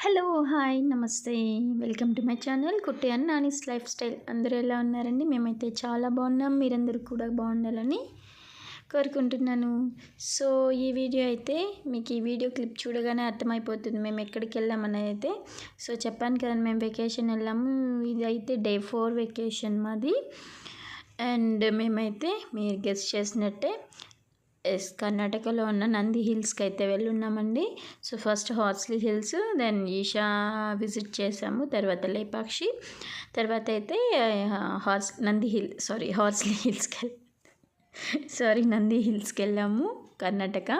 Hello! Hi! నమస్తే. Welcome to my channel కుట్టి అండ్ Nani's life style. అందరూ ఎలా ఉన్నారండి? మేమైతే చాలా బాగున్నాం. మీరందరూ కూడా బాగుండాలని కోరుకుంటున్నాను. సో, ఈ వీడియో అయితే మీకు ఈ వీడియో క్లిప్ చూడగానే అర్థమైపోతుంది మేము ఎక్కడికి వెళ్ళామనేది అయితే. సో, చెప్పాను కదండి మేము వెకేషన్ వెళ్ళాము. ఇదైతే డే 4 వెకేషన్ మాది. అండ్ మేమైతే మీరు గెస్ చేసినట్టే కర్ణాటకలో ఉన్న నంది హిల్స్కి అయితే వెళ్ళున్నామండి. So first Horsley Hills, then Isha visit చేసాము, తర్వాత లేపాక్షి, తర్వాత అయితే హార్స్లీ హిల్స్కి నంది హిల్స్కి వెళ్ళాము కర్ణాటక.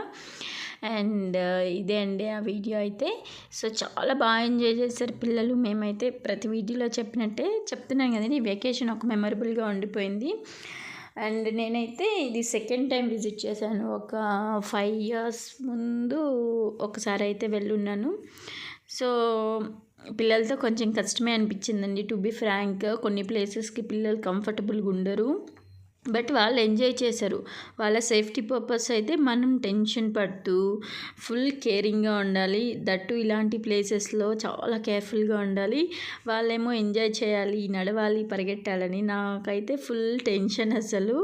అండ్ ఇదే అండి ఆ వీడియో అయితే. సో చాలా బాగా ఎంజాయ్ చేశారు పిల్లలు. మేమైతే ప్రతి వీడియోలో చెప్పినట్టే చెప్తున్నాను కదండి, ఈ వెకేషన్ ఒక మెమరబుల్గా ఉండిపోయింది. అండ్ నేనైతే ఇది సెకండ్ టైం విజిట్ చేశాను. ఒక 5 years ముందు ఒకసారి అయితే వెళ్ళున్నాను. సో పిల్లలతో కొంచెం కష్టమే అనిపించిందండి, టు బీ ఫ్రాంక్. కొన్ని ప్లేసెస్కి పిల్లలు కంఫర్టబుల్గా ఉండరు, బట్ వాళ్ళు ఎంజాయ్ చేశారు. వాళ్ళ సేఫ్టీ పర్పస్ అయితే మనం టెన్షన్ పడుతూ ఫుల్ కేరింగ్గా ఉండాలి. దట్టు ఇలాంటి ప్లేసెస్లో చాలా కేర్ఫుల్గా ఉండాలి. వాళ్ళేమో ఎంజాయ్ చేయాలి, నడవాలి, పరిగెట్టాలని. నాకైతే ఫుల్ టెన్షన్ అసలు.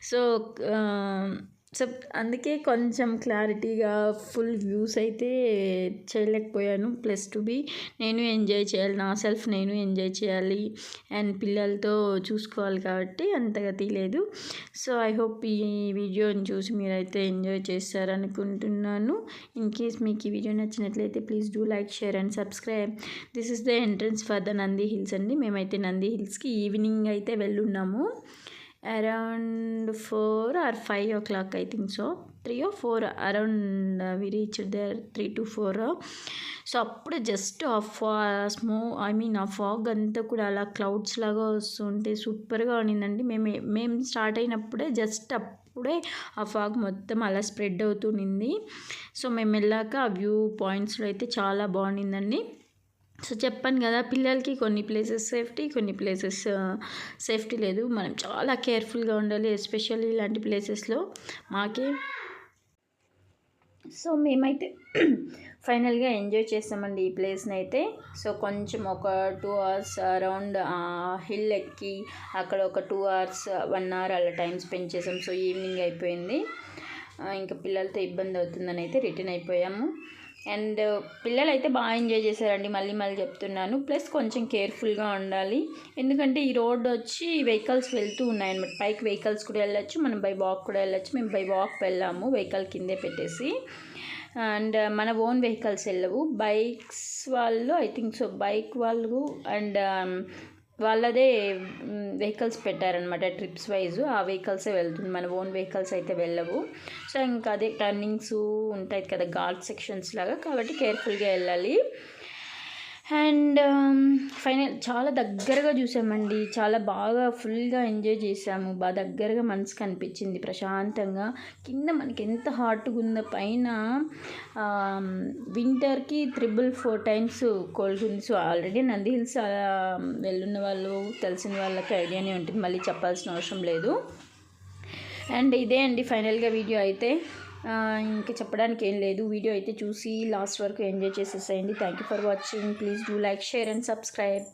సో అందుకే కొంచెం క్లారిటీగా ఫుల్ వ్యూస్ అయితే చేయలేకపోయాను. ప్లస్ టు బీ నేను ఎంజాయ్ చేయాలి, నా సెల్ఫ్ నేను ఎంజాయ్ చేయాలి అండ్ పిల్లలతో చూసుకోవాలి కాబట్టి అంతగా తీయలేదు. సో ఐ హోప్ ఈ వీడియోని చూసి మీరైతే ఎంజాయ్ చేస్తారనుకుంటున్నాను. ఇన్ కేస్ మీకు ఈ వీడియో నచ్చినట్లయితే please do like, share and subscribe. This is the entrance for the Nandi Hills అండి. మేమైతే నంది హిల్స్కి ఈవినింగ్ అయితే వెళ్ళున్నాము. Around 4 or 5 o'clock, I think so. 3 or 4 around we reached there, 3 to 4. సో అప్పుడు జస్ట్ ఆ ఫాగ్ అంతా కూడా అలా క్లౌడ్స్ లాగా వస్తుంటే సూపర్గా ఉన్నిందండి. మేము స్టార్ట్ అయినప్పుడే జస్ట్ అప్పుడే ఆ ఫాగ్ మొత్తం అలా స్ప్రెడ్ అవుతుంది. సో మేము వెళ్ళాక ఆ వ్యూ పాయింట్స్లో అయితే చాలా బాగుండిందండి. సో చెప్పాను కదా, పిల్లలకి కొన్ని ప్లేసెస్ సేఫ్టీ, కొన్ని ప్లేసెస్ సేఫ్టీ లేదు. మనం చాలా కేర్ఫుల్గా ఉండాలి, ఎస్పెషల్లీ ఇలాంటి ప్లేసెస్లో. సో మేమైతే ఫైనల్గా ఎంజాయ్ చేసామండి ఈ ప్లేస్ని అయితే. సో కొంచెం ఒక 2 hours అరౌండ్ హిల్ ఎక్కి అక్కడ ఒక 2 hours 1 hour అలా టైం స్పెండ్ చేసాం. సో ఈవినింగ్ అయిపోయింది, ఇంకా పిల్లలతో ఇబ్బంది అవుతుందని అయితే రిటర్న్ అయిపోయాము. అండ్ పిల్లలు అయితే బాగా ఎంజాయ్ చేశారండి, మళ్ళీ చెప్తున్నాను. ప్లస్ కొంచెం కేర్ఫుల్గా ఉండాలి, ఎందుకంటే ఈ రోడ్ వచ్చి వెహికల్స్ వెళ్తూ ఉన్నాయన్నమాట. పైకి వెహికల్స్ కూడా వెళ్ళొచ్చు, మనం బై వాక్ కూడా వెళ్ళొచ్చు. మేము బై వాక్ వెళ్ళాము, వెహికల్ కిందే పెట్టేసి. అండ్ మన ఓన్ వెహికల్స్ వెళ్ళవు, బైక్స్ వాళ్ళు ఐ థింక్ సో, బైక్ వాళ్ళు అండ్ వాళ్ళదే వెహికల్స్ పెట్టారనమాట ట్రిప్స్ వైజ్. ఆ వెహికల్సే వెళ్తుంది, మన ఓన్ వెహికల్స్ అయితే వెళ్ళవు. సో ఇంకా అదే టర్నింగ్స్ ఉంటాయి కదా, ఘాట్ సెక్షన్స్ లాగా, కాబట్టి కేర్ఫుల్గా వెళ్ళాలి. అండ్ ఫైనల్ చాలా దగ్గరగా చూసామండి, చాలా బాగా ఫుల్గా ఎంజాయ్ చేసాము. బాగా దగ్గరగా మనసుకు అనిపించింది, ప్రశాంతంగా. కింద మనకి ఎంత హాట్గా ఉందో, పైన వింటర్కి 4 times కోల్డ్ ఉంది. సో ఆల్రెడీ నంది హిల్స్ వెళ్ళున్న వాళ్ళు, తెలిసిన వాళ్ళకి ఐడియానే ఉంటుంది, మళ్ళీ చెప్పాల్సిన అవసరం లేదు. అండ్ ఇదే అండి ఫైనల్గా వీడియో అయితే. ఇంకా చెప్పడానికి ఏం లేదు, వీడియో అయితే చూసి లాస్ట్ వరకు ఎంజాయ్ చేసేసేయండి. Thank you for watching. Please do like, share and subscribe.